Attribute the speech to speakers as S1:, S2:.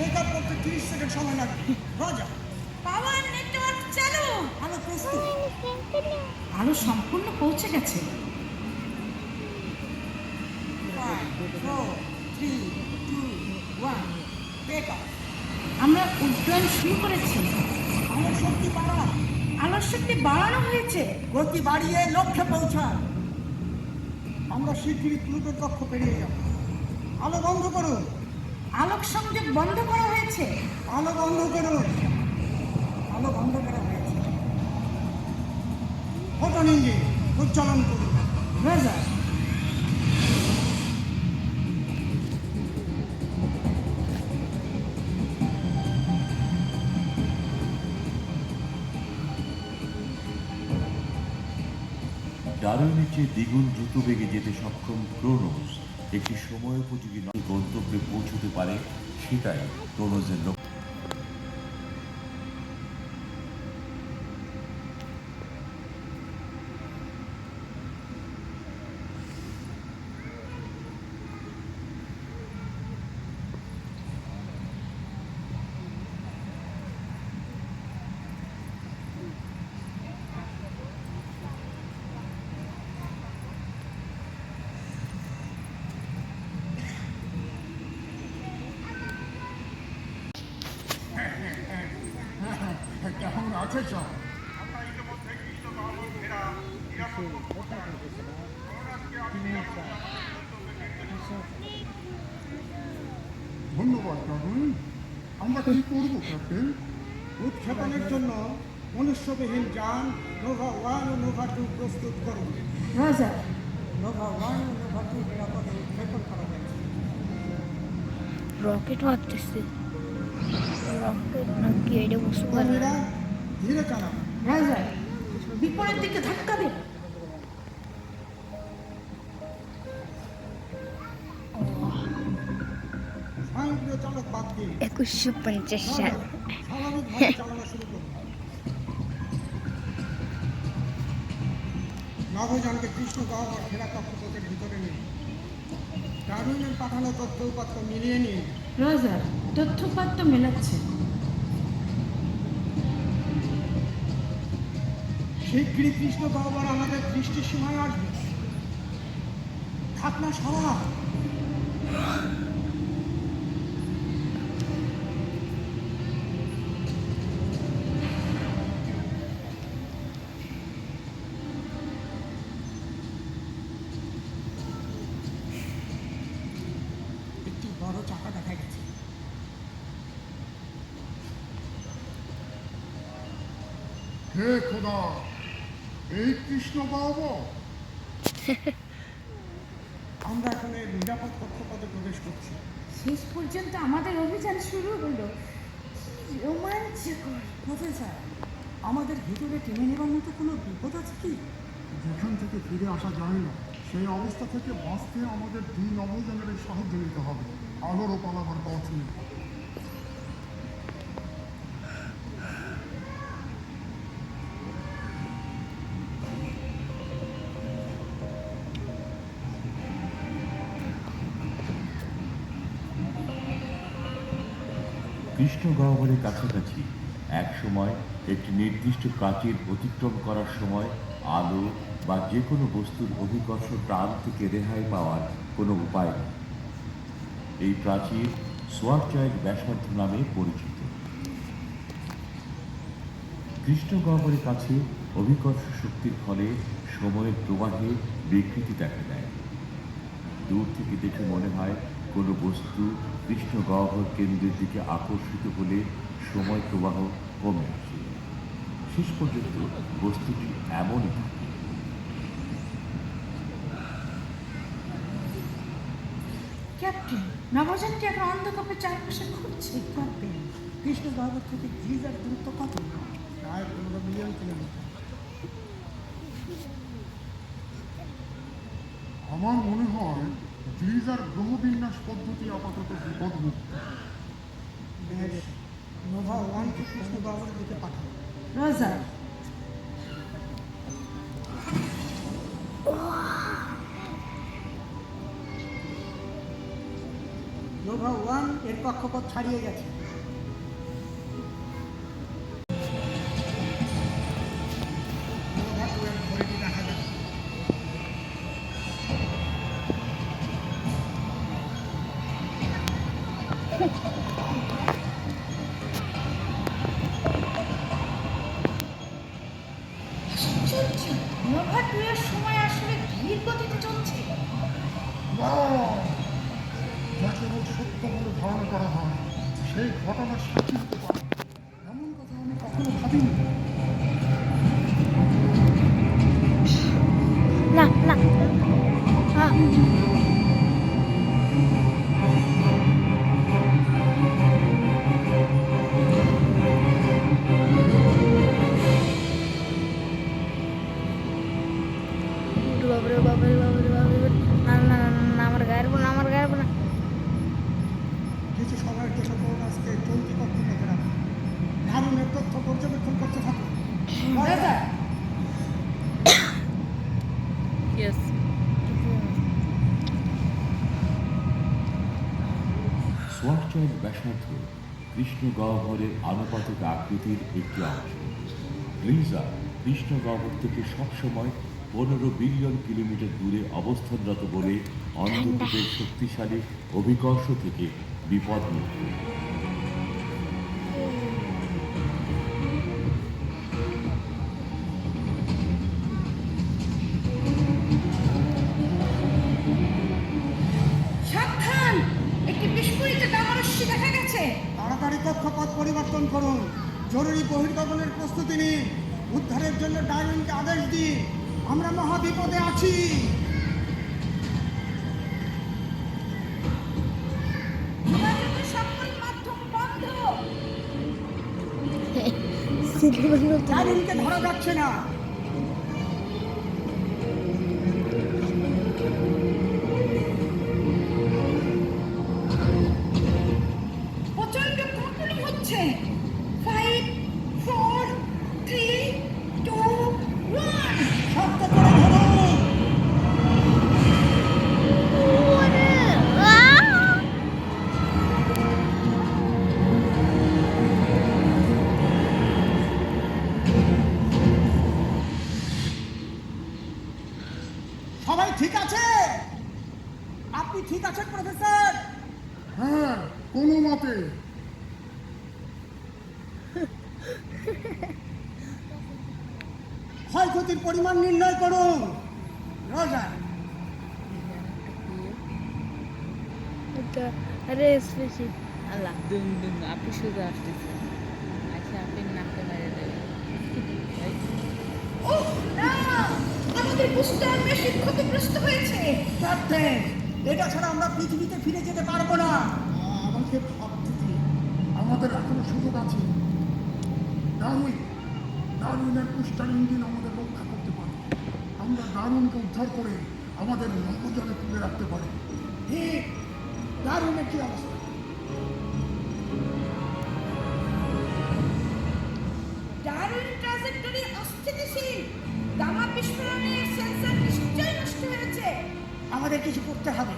S1: Take up করতে 30 second সময় লাগবে। রাজা
S2: পাওয়ার নেটওয়ার্ক চালু।
S1: আলো প্রস্তুত।
S2: আলো সম্পূর্ণ পৌঁছে গেছে।
S1: 5 4 3 2 1 টেক আপ।
S2: আমরা উড্ডয়ন শুরু করেছি।
S1: আলোর শক্তি বাড়ান।
S2: আলোর শক্তি বাড়ানো হয়েছে।
S1: গতি বাড়িয়ে লক্ষ্যে পৌঁছান। আমরা শীঘ্রই প্লুটোর কক্ষ পেরিয়ে যাব। আলো বন্ধ করুন।
S2: আলোক সংযোগ বন্ধ করা হয়েছে।
S1: আলো বন্ধ করুন। আলো বন্ধ করা হয়েছে। ফোটন ইঞ্জিন উজ্জ্বলন করুন।
S2: রাজা
S3: ডারউইনের চেয়ে দ্বিগুণ দ্রুত বেগে যেতে সক্ষম ক্রোনোস একটি সময়োপযোগী গন্তব্যে পৌঁছতে পারে, সেটাই ক্রোনোসের লক্ষ্য।
S1: কেমন আছে সব?
S4: ধন্যবাদ ডারউইন। আমরা কি করবো ক্যাপ্টেন?
S1: উৎক্ষেপণের জন্য মনুষ্যবিহীন যান নোভা 1 ও নোভা 2 প্রস্তুত করুন।
S2: রাজা
S1: নোভা 1 ও নোভা 2 নিরাপদে উৎক্ষেপণ করা হয়েছে।
S5: রকেট ভাবতেছি, রকেট নাকি এটা বুঝতে পারি না।
S1: কর্মীরা ধীরে চালান।
S2: রাজা বিপরীত দিকে ধাক্কা দিন।
S1: স্বয়ংক্রিয় চালক বাদ দিন।
S5: 2150 সাল।
S1: স্বাভাবিকভাবে চালানো শুরু করুন। নভোযানকে কৃষ্ণ গহ্বর ঘেরা কক্ষপথের ভিতরে নিন। ডারউইনের পাঠানো তথ্য উপাত্ত মিলিয়ে নিন।
S2: রাজা তথ্যপাত্র মেলাচ্ছে।
S1: শীঘ্রই কৃষ্ণ গহ্বর আমাদের দৃষ্টির সীমায় আসবে। ঢাকনা সরা। একটি বড় চাকা দেখা গেছে।
S4: হে খোদা, এই কৃষ্ণ গহ্বর!
S1: আমরা এখন এই নিরাপদ কক্ষপথে প্রবেশ করছি।
S2: শেষ পর্যন্ত আমাদের অভিযান শুরু হলো। কি রোমাঞ্চকর।
S1: প্রফেসর, আমাদের ভিতরে টেনে নেবার মতো কোনো বিপদ আছে কি?
S4: যেখান থেকে ফিরে আসা যায় না, সেই অবস্থা থেকে বাঁচতে আমাদের 2 নভোযানের সাহায্য নিতে হবে। আলোরও পালাবার পথ নেই।
S3: কৃষ্ণ গহ্বরের কাছাকাছি এক সময় একটি নির্দিষ্ট প্রাচীর অতিক্রম করার সময় আলো বা যে কোনো বস্তুর অভিকর্ষ টান থেকে রেহাই পাওয়ার কোনো উপায় নেই। এই প্রাচীর সোয়ারচাইল্ড ব্যাসার্ধ নামে পরিচিত। কৃষ্ণ গহ্বরের কাছে অভিকর্ষ শক্তির ফলে সময়ের প্রবাহে বিকৃতি দেখা দেয়। দূর থেকে দেখে মনে হয় কোনো বস্তু কৃষ্ণ গহ্বর কেন্দ্রের দিকে আকর্ষিত হলে সময় প্রবাহ কমে আসে। শেষ পর্যন্ত বস্তুটি এমনই থাকে।
S2: ক্যাপ্টেন নভোযানটি এখন অন্ধকাপের চারপাশে ঘুরছে।
S1: ক্যাপ্টেন, কৃষ্ণ গহ্বর থেকে গিজার দূরত্ব কত? প্রায় 15 মিলিয়ন কিলোমিটার।
S4: আমার মনে হয় গ্লিজার গ্রহবিন্যাস পদ্ধতি আপাতত বিপদমুক্ত।
S1: বেশ, নোভা 1 কে কৃষ্ণ গহ্বরের দিকে পাঠান।
S2: রাজা
S1: নোভা 1 এর কক্ষপথ ছাড়িয়ে গেছে। নোভা 2 এর ঘড়িটি দেখা যাচ্ছে।
S2: আশ্চর্য, নোভা 2 এর সময় আসলে ধীর গতিতে চলছে।
S4: যা কেবল সত্য বলে ধারণা করা হয় সেই ঘটনার সাক্ষী হতে পারে এমন কথা আমি কখনো ভাবিনি।
S5: না না বাবরে বাবরে বাবরে বাবরে না না না আমার গায়ের বোন আমার গায়ের বোন
S1: কিছু সময়ের জন্য আজকে চলতি কক্ষপথে রাখো। দারুণের তথ্য পর্যবেক্ষণ করতে থাকো। রাজা,
S3: সোয়ার্চয়ের ব্যাসার্ধ কৃষ্ণ গহ্বরের আনুপাতিক আকৃতির একটি অংশ। লিজা কৃষ্ণ গহ্বর থেকে সবসময় 15 বিলিয়ন কিলোমিটার দূরে অবস্থানরত বলে অন্ধকূপের শক্তিশালী অভিকর্ষ থেকে বিপদমুক্ত।
S2: সাবধান, একটি বিস্ফোরিত তামারস্যি দেখা গেছে।
S1: তাড়াতাড়ি কক্ষপথ পরিবর্তন করুন। জরুরি বহির্গমনের প্রস্তুতি নিন। উদ্ধারের জন্য ডারউইনকে আদেশ দিন। আমরা মহাবিপদে আছি।
S2: যোগাযোগের সকল মাধ্যম বন্ধ।
S1: ডারউইনকে ধরা যাচ্ছে না।
S2: প্রচন্ড কম্পন হচ্ছে। 5 4 3 2 1
S1: শক্ত করে ধরুন। সবাই ঠিক আছে? আপনি ঠিক আছেন প্রফেসর?
S4: হ্যাঁ, কোনো মতে।
S1: ক্ষয়ক্ষতির পরিমাণ নির্ণয় করুন। রোজা,
S5: আরে স্পেশাল আল্লাহ
S6: দুম দুম আপনি শুধু আসতেছে আচ্ছা আপনি নাকটা মেরে দেবেন
S2: ওহ না, আমাদের বুস্টার মেশিন ক্ষতিগ্রস্ত হয়েছে।
S1: ক্যাপ্টেন, এটা ছাড়া আমরা পৃথিবীতে ফিরে যেতে পারবো না।
S4: আমাকে ভাবতে দিন, আমাদের এখনো সুযোগ আছে। দারুইনের পুস্টার ইঞ্জিন আমাদের রক্ষা করতে পারে। আমরা দারুণকে উদ্ধার করে আমাদের নবজলে তুলে রাখতে পারি।
S1: ঠিক, দারুণের কি অবস্থা?
S2: ডারউইন ট্রাজেক্টরি অস্থিতিশীল। গামা বিস্ফোরণের সেন্সর নিশ্চয়ই নষ্ট হয়েছে।
S1: আমাদের কিছু করতে হবে।